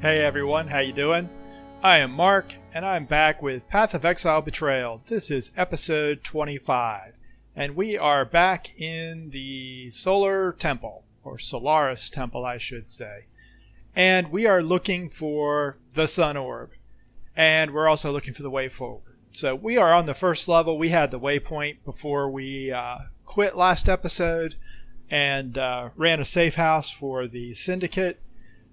Hey everyone, how you doing? I am Mark, and I'm back with Path of Exile Betrayal. This is episode 25, and we are back in the Solar Temple, or Solaris Temple I should say. And we are looking for the Sun Orb, and we're also looking for the way forward. So we are on the first level. We had the waypoint before we quit last episode, and ran a safe house for the Syndicate.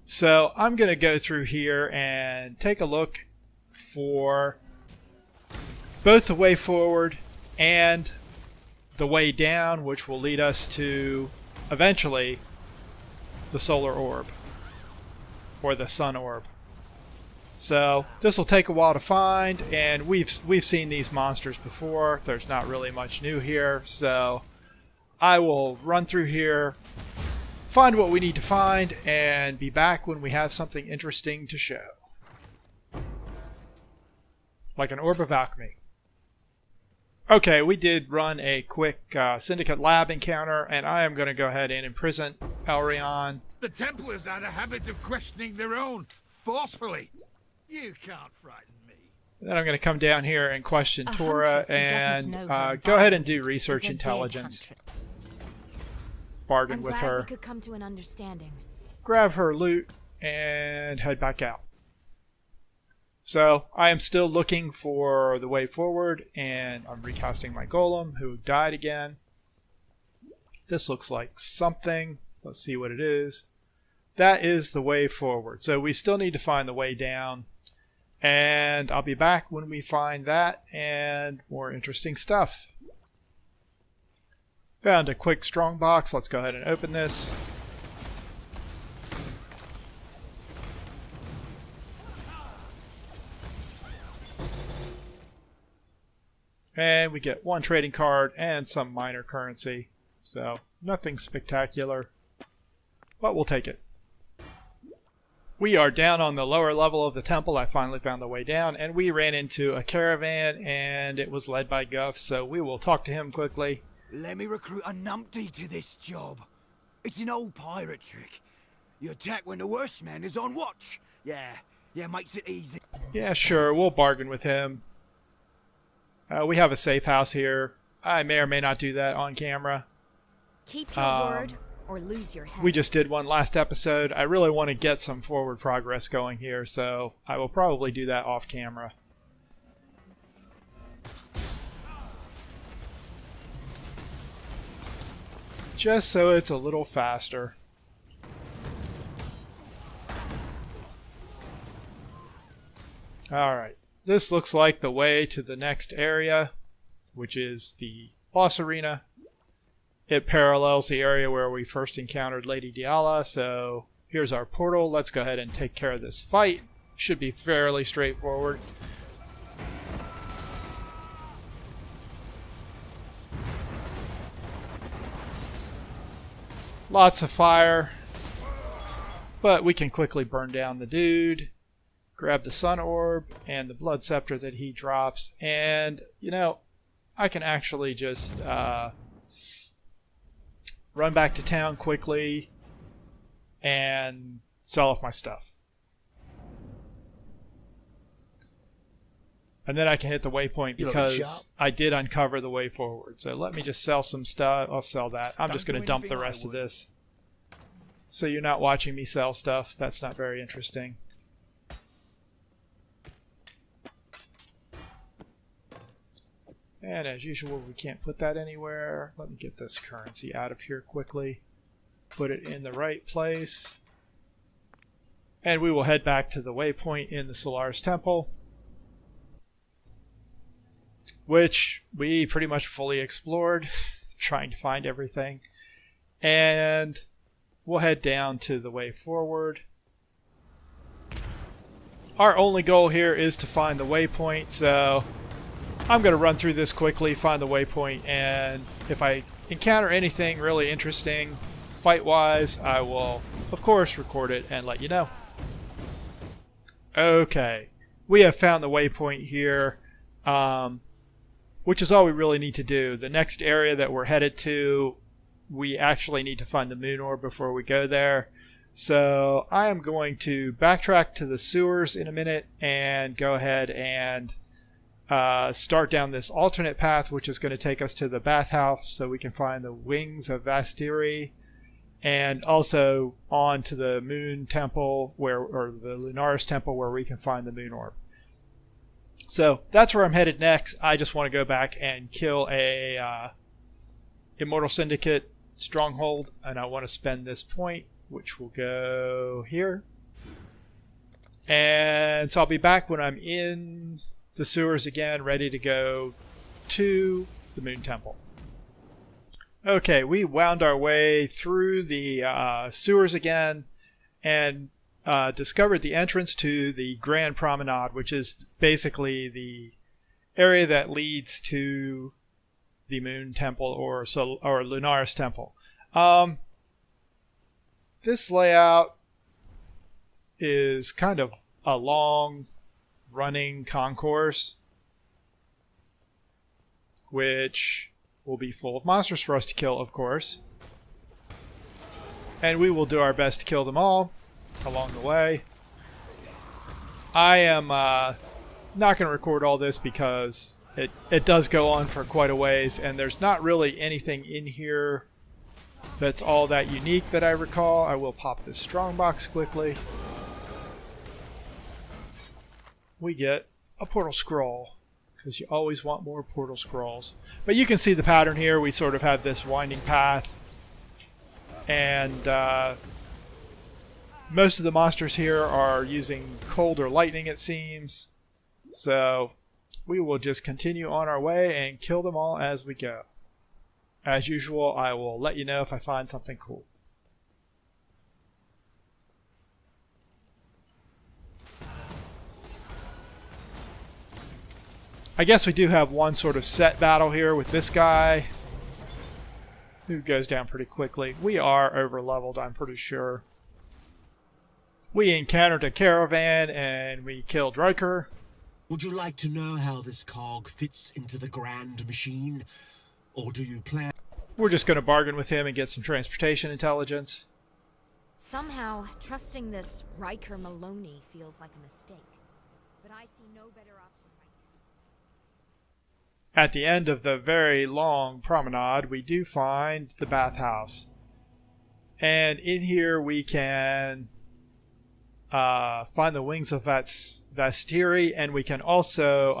So I'm going to go through here and take a look for both the way forward and the way down, which will lead us to eventually the Solar Orb, or the Sun Orb. So this will take a while to find, and we've seen these monsters before. There's not really much new here, so I will run through here, find what we need to find, and be back when we have something interesting to show. Like an Orb of Alchemy. Okay, we did run a quick Syndicate lab encounter, and I am going to go ahead and imprison Elrion. The Templars had a habit of questioning their own, forcefully. You can't frighten me. Then I'm going to come down here and question Tora, and go ahead and do research intelligence. Bargain with her. We could come to an understanding. Grab her loot and head back out. So I am still looking for the way forward, and I'm recasting my golem who died again. This looks like something. Let's see what it is. That is the way forward. So we still need to find the way down, and I'll be back when we find that and more interesting stuff. Found a quick strong box. Let's go ahead and open this. And we get one trading card and some minor currency. So nothing spectacular, but we'll take it. We are down on the lower level of the temple. I finally found the way down, and we ran into a caravan, and it was led by Guff, so we will talk to him quickly. Let me recruit a numpty to this job. It's an old pirate trick. You attack when the worst man is on watch. Yeah, makes it easy. Yeah, sure, we'll bargain with him. We have a safe house here. I may or may not do that on camera. Keep your word or lose your head. We just did one last episode. I really want to get some forward progress going here, so I will probably do that off camera. Just so it's a little faster. Alright, this looks like the way to the next area, which is the boss arena. It parallels the area where we first encountered Lady Diala, so here's our portal. Let's go ahead and take care of this fight. Should be fairly straightforward. Lots of fire, but we can quickly burn down the dude, grab the Sun Orb and the Blood Scepter that he drops, and, you know, I can actually just run back to town quickly and sell off my stuff. And then I can hit the waypoint because I did uncover the way forward. So let me just sell some stuff. I'll sell that. I'm just going to dump the rest of this. So you're not watching me sell stuff. That's not very interesting. And as usual, we can't put that anywhere. Let me get this currency out of here quickly. Put it in the right place. And we will head back to the waypoint in the Solaris Temple, which we pretty much fully explored, trying to find everything. And we'll head down to the way forward. Our only goal here is to find the waypoint, so I'm going to run through this quickly, find the waypoint, and if I encounter anything really interesting fight-wise, I will, of course, record it and let you know. Okay, we have found the waypoint here. Which is all we really need to do. The next area that we're headed to, we actually need to find the Moon Orb before we go there. So I am going to backtrack to the sewers in a minute and go ahead and start down this alternate path, which is going to take us to the bathhouse so we can find the wings of Vastiri, and also on to the moon temple or the Lunaris temple, where we can find the moon orb. So that's where I'm headed next. I just want to go back and kill a Immortal Syndicate stronghold, and I want to spend this point, which will go here. And so I'll be back when I'm in the sewers again, ready to go to the moon temple. Okay, we wound our way through the sewers again and discovered the entrance to the Grand Promenade, which is basically the area that leads to the Moon Temple or Lunaris Temple. This layout is kind of a long running concourse, which will be full of monsters for us to kill, of course. And we will do our best to kill them all along the way. I am not going to record all this because it does go on for quite a ways, and there's not really anything in here that's all that unique that I recall. I will pop this strongbox quickly. We get a portal scroll, because you always want more portal scrolls. But you can see the pattern here. We sort of have this winding path, and most of the monsters here are using cold or lightning, it seems. So we will just continue on our way and kill them all as we go. As usual, I will let you know if I find something cool. I guess we do have one sort of set battle here with this guy, who goes down pretty quickly. We are over leveled, I'm pretty sure. We encountered a caravan and we killed Riker. Would you like to know how this cog fits into the grand machine? Or do you plan... We're just going to bargain with him and get some transportation intelligence. Somehow, trusting this Riker Maloney feels like a mistake. But I see no better option right now. At the end of the very long promenade, we do find the bathhouse. And in here we can find the wings of Vastiri, and we can also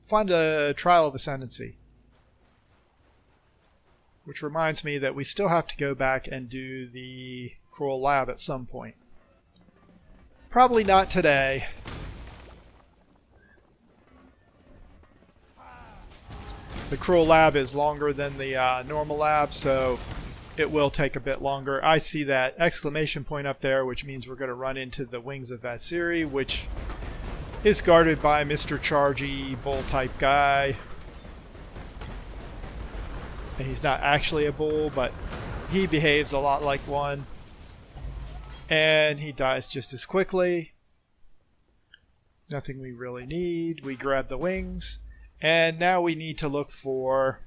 find a trial of ascendancy. Which reminds me that we still have to go back and do the Cruel Lab at some point. Probably not today. The Cruel Lab is longer than the normal lab, so it will take a bit longer. I see that exclamation point up there, which means we're going to run into the wings of Vastiri, which is guarded by Mr. Chargy bull type guy. And he's not actually a bull, but he behaves a lot like one. And he dies just as quickly. Nothing we really need. We grab the wings. And now we need to look for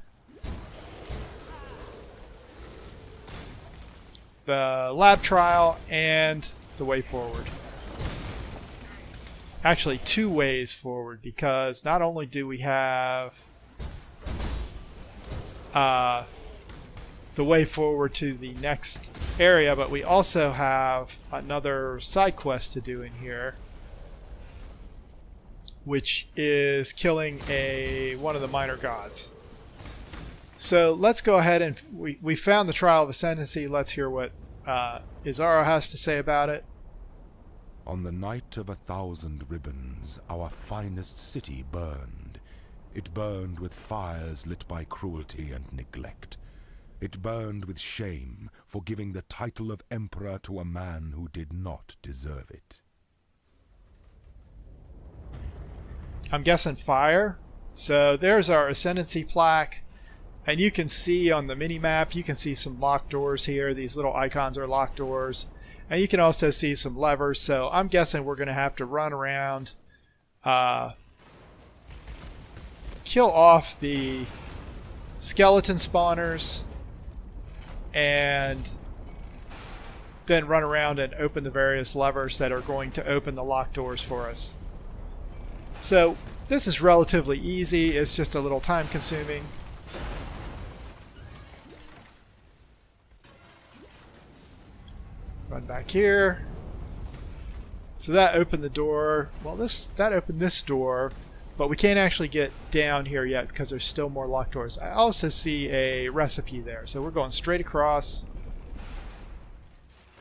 the lab trial and the way forward. Actually, two ways forward, because not only do we have the way forward to the next area, but we also have another side quest to do in here, which is killing one of the minor gods. So let's go ahead and we found the Trial of Ascendancy. Let's hear what Izaro has to say about it. On the night of 1,000 ribbons, our finest city burned. It burned with fires lit by cruelty and neglect. It burned with shame for giving the title of emperor to a man who did not deserve it. I'm guessing fire. So there's our Ascendancy plaque. And you can see on the mini-map, you can see some locked doors here. These little icons are locked doors. And you can also see some levers. So I'm guessing we're going to have to run around, kill off the skeleton spawners, and then run around and open the various levers that are going to open the locked doors for us. So this is relatively easy, it's just a little time consuming. Run back here. So that opened the door. Well, that opened this door, but we can't actually get down here yet because there's still more locked doors. I also see a recipe there, so we're going straight across.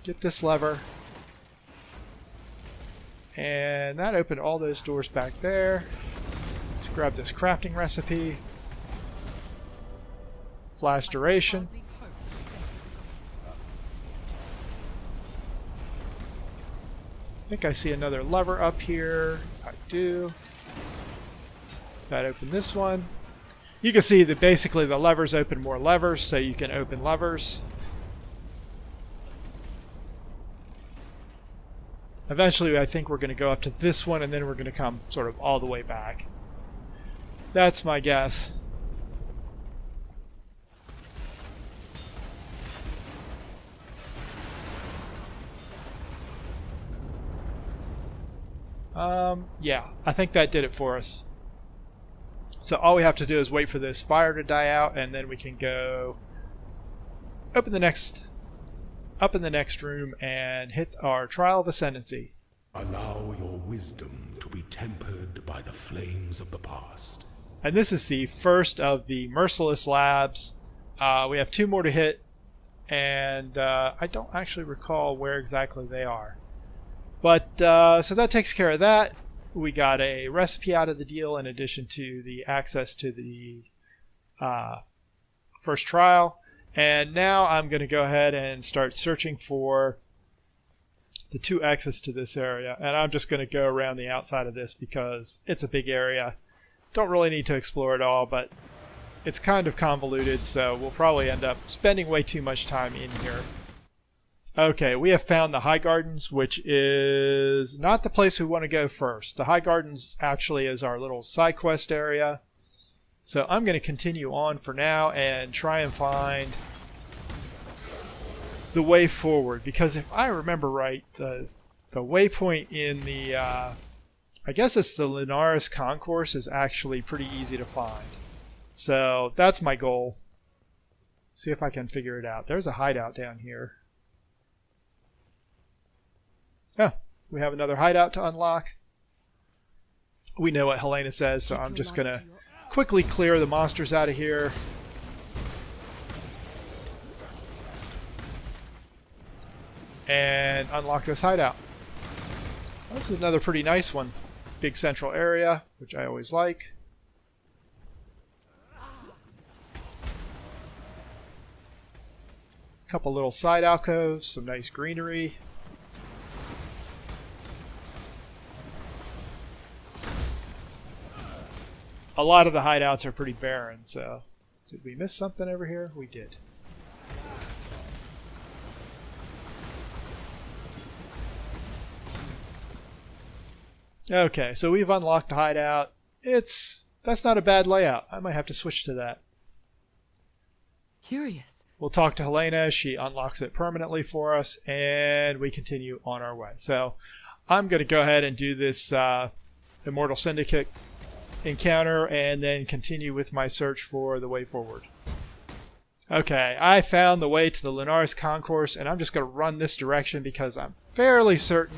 Get this lever. And that opened all those doors back there. Let's grab this crafting recipe. Flash duration. I think I see another lever up here. I do. That opened this one. You can see that basically the levers open more levers, so you can open levers. Eventually, I think we're going to go up to this one, and then we're going to come sort of all the way back. That's my guess. Yeah, I think that did it for us. So all we have to do is wait for this fire to die out, and then we can go up in the next room and hit our Trial of Ascendancy. Allow your wisdom to be tempered by the flames of the past. And this is the first of the Merciless Labs. We have 2 more to hit, and I don't actually recall where exactly they are. But so that takes care of that. We got a recipe out of the deal in addition to the access to the first trial. And now I'm going to go ahead and start searching for the 2 exits to this area. And I'm just going to go around the outside of this because it's a big area. Don't really need to explore it all, but it's kind of convoluted, so we'll probably end up spending way too much time in here. Okay, we have found the High Gardens, which is not the place we want to go first. The High Gardens actually is our little side quest area. So I'm going to continue on for now and try and find the way forward. Because if I remember right, the waypoint in the, I guess it's the Linares Concourse, is actually pretty easy to find. So that's my goal. See if I can figure it out. There's a hideout down here. Oh, we have another hideout to unlock. We know what Helena says, so I'm just going to quickly clear the monsters out of here. And unlock this hideout. This is another pretty nice one. Big central area, which I always like. Couple little side alcoves, some nice greenery. A lot of the hideouts are pretty barren, so... Did we miss something over here? We did. Okay, so we've unlocked the hideout. That's not a bad layout. I might have to switch to that. Curious. We'll talk to Helena. She unlocks it permanently for us, and we continue on our way. So I'm going to go ahead and do this Immortal Syndicate encounter and then continue with my search for the way forward. Okay, I found the way to the Linares Concourse, and I'm just going to run this direction because I'm fairly certain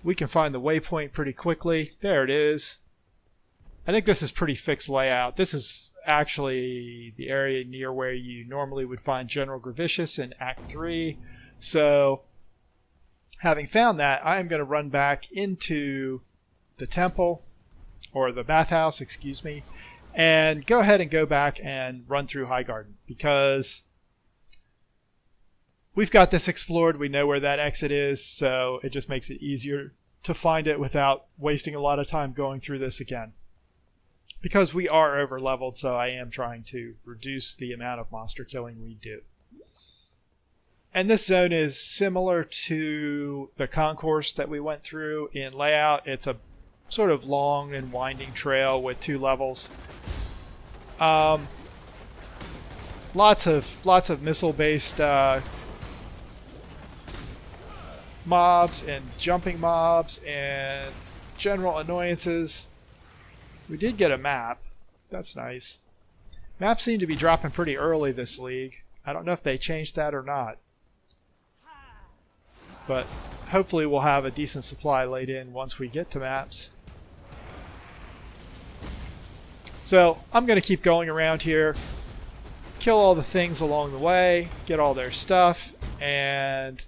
we can find the waypoint pretty quickly. There it is. I think this is pretty fixed layout. This is actually the area near where you normally would find General Gravicius in Act 3. So, having found that, I'm going to run back into the temple, or the bathhouse, excuse me, and go ahead and go back and run through High Garden, because we've got this explored, we know where that exit is, so it just makes it easier to find it without wasting a lot of time going through this again. Because we are over leveled, so I am trying to reduce the amount of monster killing we do. And this zone is similar to the concourse that we went through in layout. It's a sort of long and winding trail with 2 levels. Lots of missile-based mobs and jumping mobs and general annoyances. We did get a map. That's nice. Maps seem to be dropping pretty early this league. I don't know if they changed that or not. But hopefully we'll have a decent supply laid in once we get to maps. So I'm going to keep going around here, kill all the things along the way, get all their stuff, and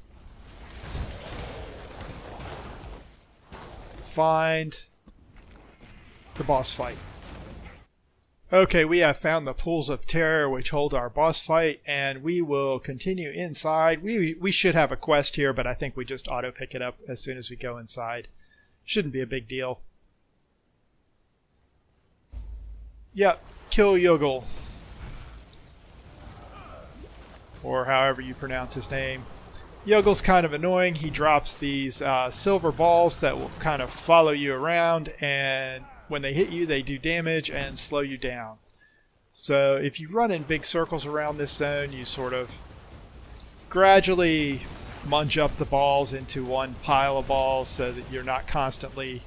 find the boss fight. Okay, we have found the pools of terror which hold our boss fight, and we will continue inside. We should have a quest here, but I think we just auto pick it up as soon as we go inside. Shouldn't be a big deal. Yep, kill Yogel. Or however you pronounce his name. Yogel's kind of annoying. He drops these silver balls that will kind of follow you around, and when they hit you, they do damage and slow you down. So if you run in big circles around this zone, you sort of gradually munge up the balls into one pile of balls so that you're not constantly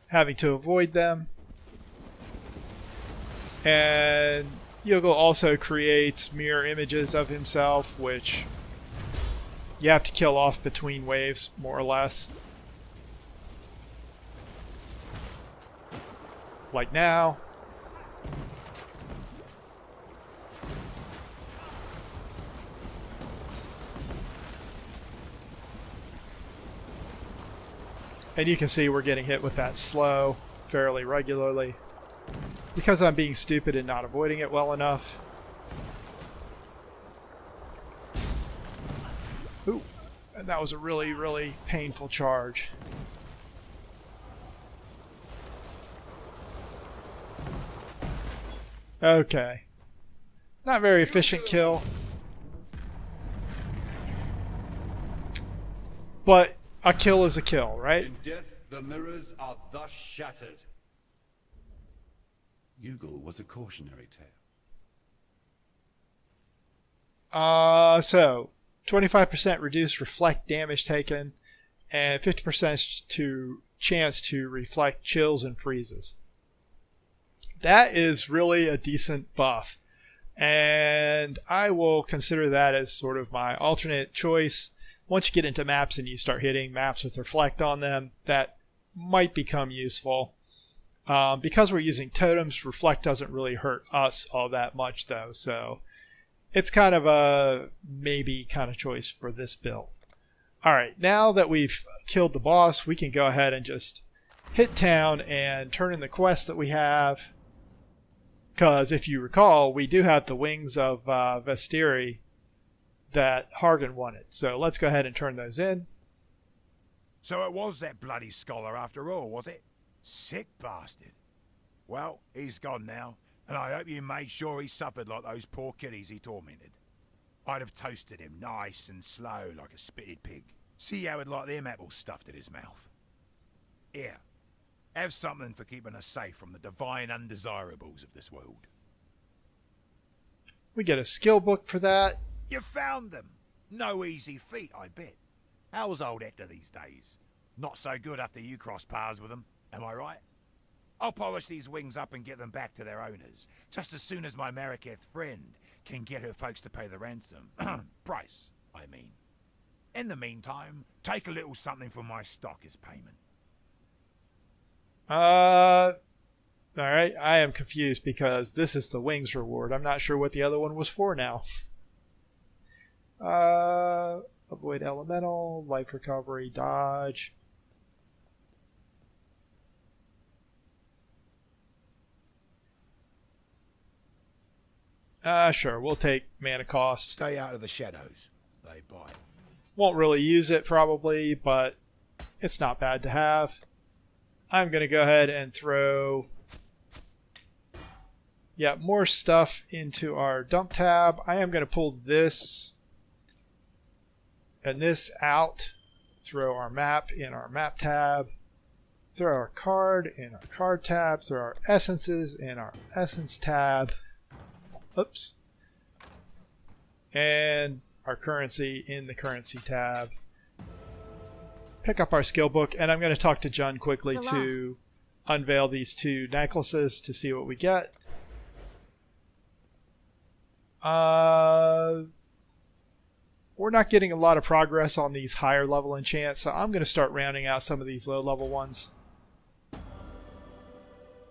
having to avoid them. And Yogel also creates mirror images of himself, which you have to kill off between waves, more or less. Like now. And you can see we're getting hit with that slow fairly regularly, because I'm being stupid and not avoiding it well enough. Ooh, and that was a really, really painful charge. Okay. Not very efficient kill. But a kill is a kill, right? In death, the mirrors are thus shattered. Yogel was a cautionary tale. So 25% reduced reflect damage taken, and 50% to chance to reflect chills and freezes. That is really a decent buff, and I will consider that as sort of my alternate choice. Once you get into maps and you start hitting maps with reflect on them, that might become useful. Because we're using totems, reflect doesn't really hurt us all that much though, so it's kind of a maybe kind of choice for this build. Alright, now that we've killed the boss, we can go ahead and just hit town and turn in the quest that we have. Because if you recall, we do have the wings of Vestiri that Hargan wanted. So let's go ahead and turn those in. So it was that bloody scholar after all, was it? Sick bastard. Well, he's gone now, and I hope you made sure he suffered like those poor kiddies he tormented. I'd have toasted him nice and slow like a spitted pig. See how he'd like them apples stuffed in his mouth. Here, have something for keeping us safe from the divine undesirables of this world. We get a skill book for that. You found them. No easy feat, I bet. How's old Hector these days? Not so good after you crossed paths with him, am I right? I'll polish these wings up and get them back to their owners, just as soon as my Mariketh friend can get her folks to pay the ransom. Price, I mean. In the meantime, take a little something from my stock as payment. Alright, I am confused because this is the wings reward. I'm not sure what the other one was for now. Avoid elemental, life recovery, dodge. Sure, we'll take mana cost. Stay out of the shadows. They bite. Won't really use it probably, but it's not bad to have. I'm going to go ahead and throw more stuff into our dump tab. I am going to pull this and this out. Throw our map in our map tab. Throw our card in our card tab. Throw our essences in our essence tab. Oops. And our currency in the currency tab. pick up our skill book, and I'm going to talk to Jun quickly Salah. to unveil these 2 necklaces to see what we get. We're not getting a lot of progress on these higher level enchants, so I'm going to start rounding out some of these low level ones.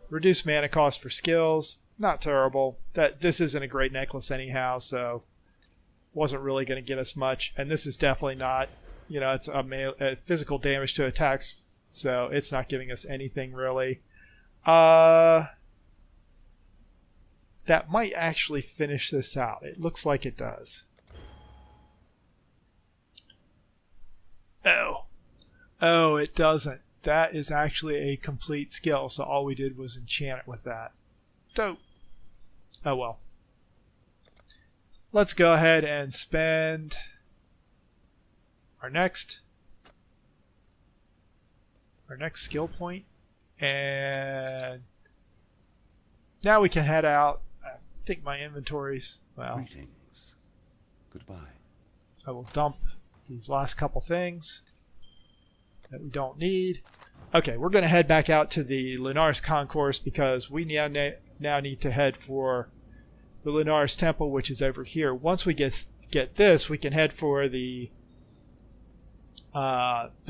Reduce mana cost for skills, not terrible. This isn't a great necklace anyhow, so wasn't really going to get us much. And this is definitely not, it's a physical damage to attacks, so it's not giving us anything really. That might actually finish this out. It looks like it does. Oh, it doesn't. That is actually a complete skill, so all we did was enchant it with that. So, oh well. Let's go ahead and spend our next skill point, and now we can head out. I think my inventory's, well, Greetings. Goodbye. I will dump these last couple things that we don't need. Okay, we're going to head back out to the Lunaris Concourse because we now need to head for the Lunaris Temple, which is over here. Once we get this, we can head for the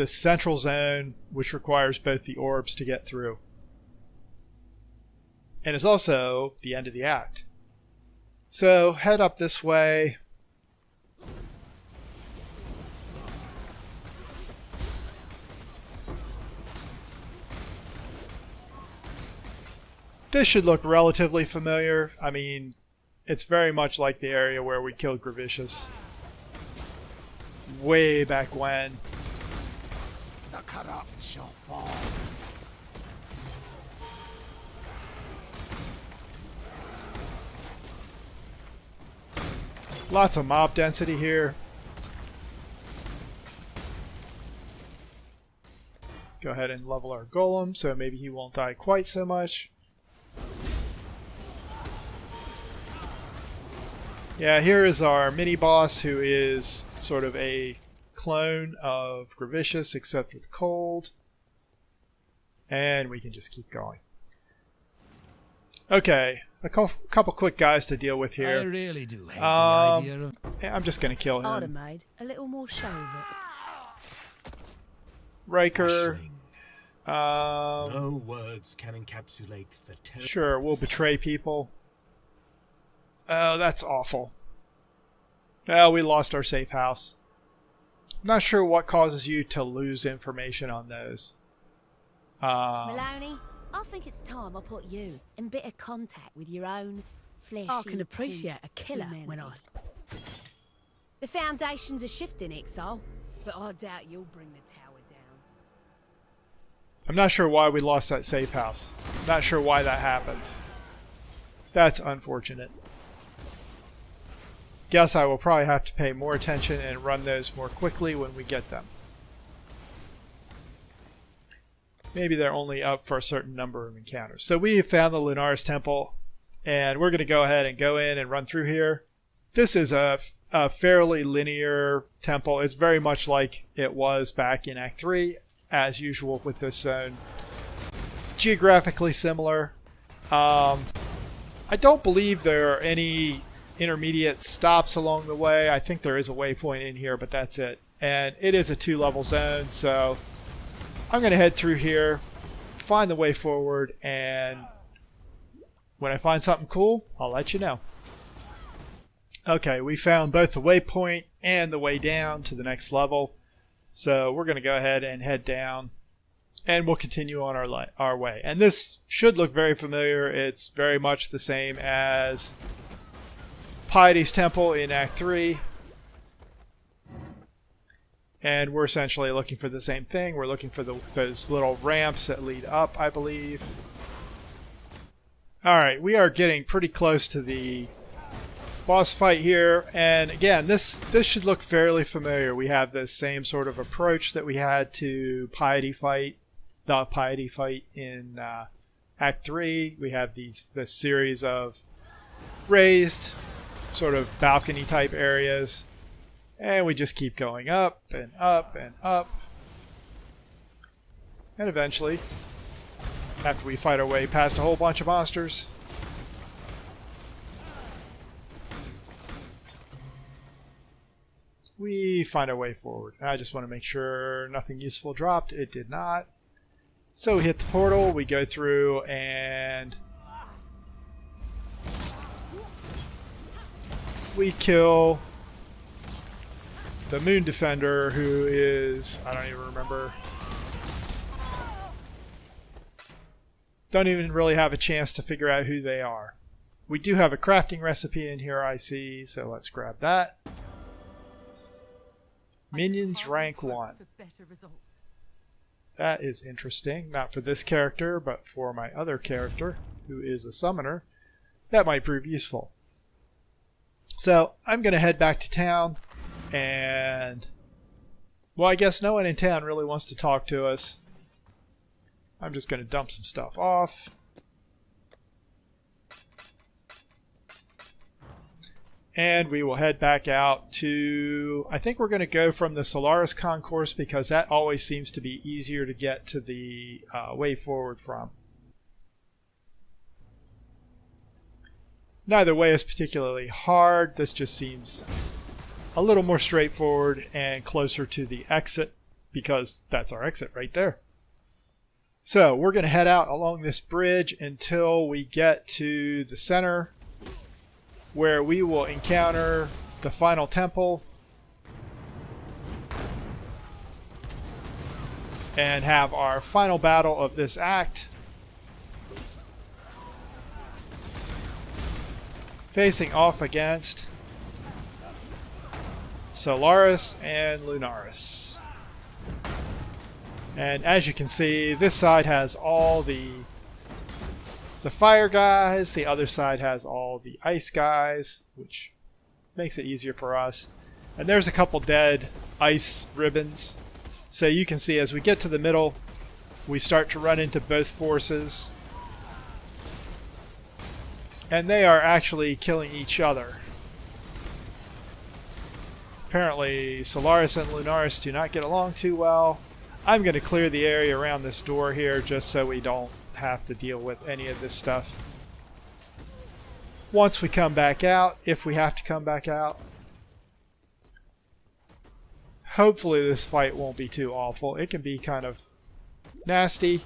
central zone, which requires both the orbs to get through. And is also the end of the act. So head up this way. This should look relatively familiar. I mean, it's very much like the area where we killed Gravicious way back when. The corrupt shall fall. Lots of mob density here. Go ahead and level our golem so maybe he won't die quite so much. Yeah, here is our mini-boss, who is sort of a clone of Gravicious, except with cold. And we can just keep going. Okay, a couple quick guys to deal with here. I really do hate the idea of... Yeah, I'm just going to kill I'd have him. made a little more show of it. Riker. No words can encapsulate the terror. Sure, we'll betray people. Oh, that's awful. Well, we lost our safe house. I'm not sure what causes you to lose information on those. Maloney, I think it's time I put you in better contact with your own fleshy. I can appreciate a killer humanity. when I... The foundations are shifting, Exile, but I doubt you'll bring the tower down. I'm not sure why we lost that safe house. Not sure why that happens. That's unfortunate. Guess I will probably have to pay more attention and run those more quickly when we get them. Maybe they're only up for a certain number of encounters. So we have found the Lunaris Temple, and we're going to go ahead and go in and run through here. This is a fairly linear temple. It's very much like it was back in Act 3, as usual with this zone. Geographically similar. I don't believe there are any intermediate stops along the way. I think there is a waypoint in here, but that's it. And it is a 2-level zone, so I'm going to head through here, find the way forward, and when I find something cool, I'll let you know. Okay, we found both the waypoint and the way down to the next level, so we're going to go ahead and head down, and we'll continue on our way. And this should look very familiar. It's very much the same as Piety's Temple in Act 3. And we're essentially looking for the same thing. We're looking for those little ramps that lead up, I believe. Alright, we are getting pretty close to the boss fight here. And again, this should look fairly familiar. We have this same sort of approach that we had to the Piety fight in Act 3. We have this series of raised sort of balcony type areas, and we just keep going up and up and up. And eventually, after we fight our way past a whole bunch of monsters, we find our way forward. I just want to make sure nothing useful dropped. It did not. So we hit the portal, we go through, and we kill the Moon Defender, who is, I don't even remember. Don't even really have a chance to figure out who they are. We do have a crafting recipe in here, I see, so let's grab that. Minions rank 1. That is interesting. Not for this character, but for my other character, who is a summoner. That might prove useful. So, I'm going to head back to town, and... well, I guess no one in town really wants to talk to us. I'm just going to dump some stuff off. And we will head back out to... I think we're going to go from the Solaris Concourse because that always seems to be easier to get to the way forward from. Neither way is particularly hard. This just seems a little more straightforward and closer to the exit because that's our exit right there. So we're going to head out along this bridge until we get to the center, where we will encounter the final temple and have our final battle of this act, facing off against Solaris and Lunaris. And as you can see, this side has all the fire guys, the other side has all the ice guys, which makes it easier for us. And there's a couple dead ice ribbons. So you can see as we get to the middle, we start to run into both forces. And they are actually killing each other. Apparently Solaris and Lunaris do not get along too well. I'm going to clear the area around this door here just so we don't have to deal with any of this stuff. Once we come back out, if we have to come back out, hopefully this fight won't be too awful. It can be kind of nasty,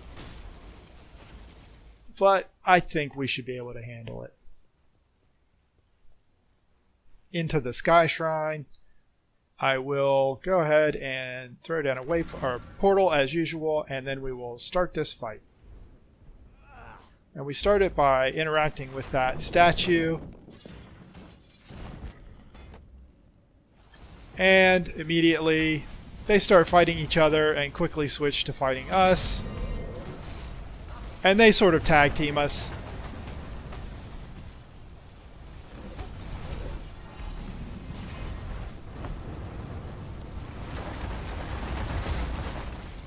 but I think we should be able to handle it. Into the Sky Shrine, I will go ahead and throw down a portal as usual, and then we will start this fight. And we start it by interacting with that statue. And immediately they start fighting each other and quickly switch to fighting us. And they sort of tag team us.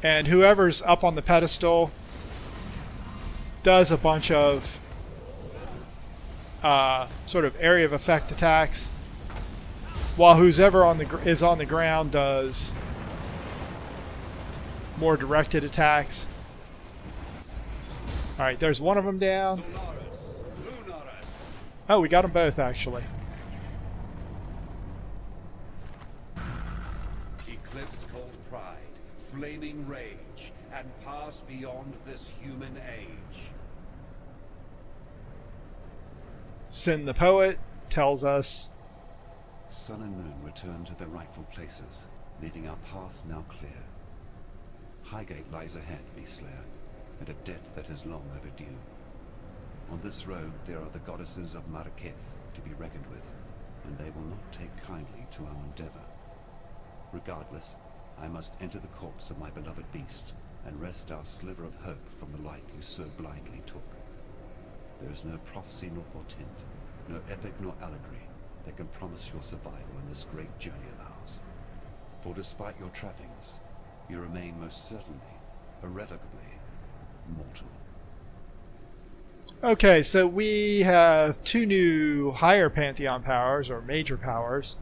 And whoever's up on the pedestal does a bunch of sort of area of effect attacks, while whoever is on the ground does more directed attacks. Alright, there's one of them down. Oh, we got them both actually. Eclipse cold pride, flaming rage, and pass beyond this human age. Sin the Poet tells us, Sun and moon return to their rightful places, leaving our path now clear. Highgate lies ahead, Beastslayer, and a debt that is long overdue. On this road there are the goddesses of Marraketh to be reckoned with, and they will not take kindly to our endeavor. Regardless, I must enter the corpse of my beloved beast, and wrest our sliver of hope from the life you so blindly took. There is no prophecy nor portent, no epic nor allegory that can promise your survival in this great journey of ours. For despite your trappings, you remain most certainly, irrevocably, mortal. okay, so we have two new higher Pantheon powers, or major powers.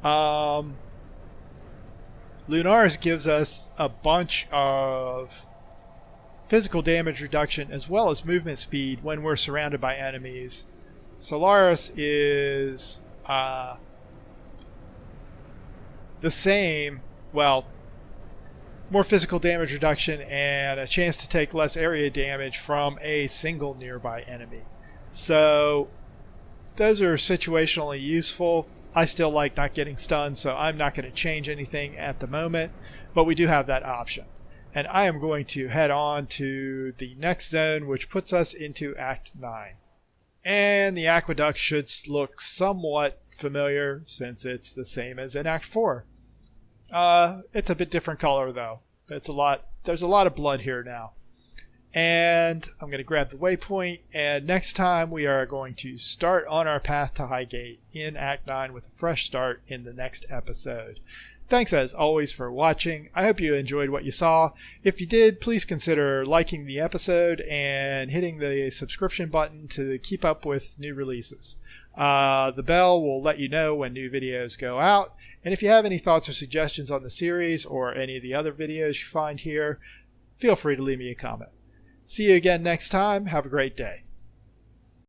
Lunaris gives us a bunch of physical damage reduction as well as movement speed when we're surrounded by enemies. Solaris is the same, well, more physical damage reduction and a chance to take less area damage from a single nearby enemy. So those are situationally useful. I still like not getting stunned, so I'm not going to change anything at the moment, but we do have that option. And I am going to head on to the next zone, which puts us into Act 9. And the aqueduct should look somewhat familiar since it's the same as in Act 4. It's a bit different color though. There's a lot of blood here now. And I'm going to grab the waypoint, and next time we are going to start on our path to Highgate in Act 9 with a fresh start in the next episode. Thanks as always for watching. I hope you enjoyed what you saw. If you did, please consider liking the episode and hitting the subscription button to keep up with new releases. The bell will let you know when new videos go out. And if you have any thoughts or suggestions on the series or any of the other videos you find here, feel free to leave me a comment. See you again next time. Have a great day.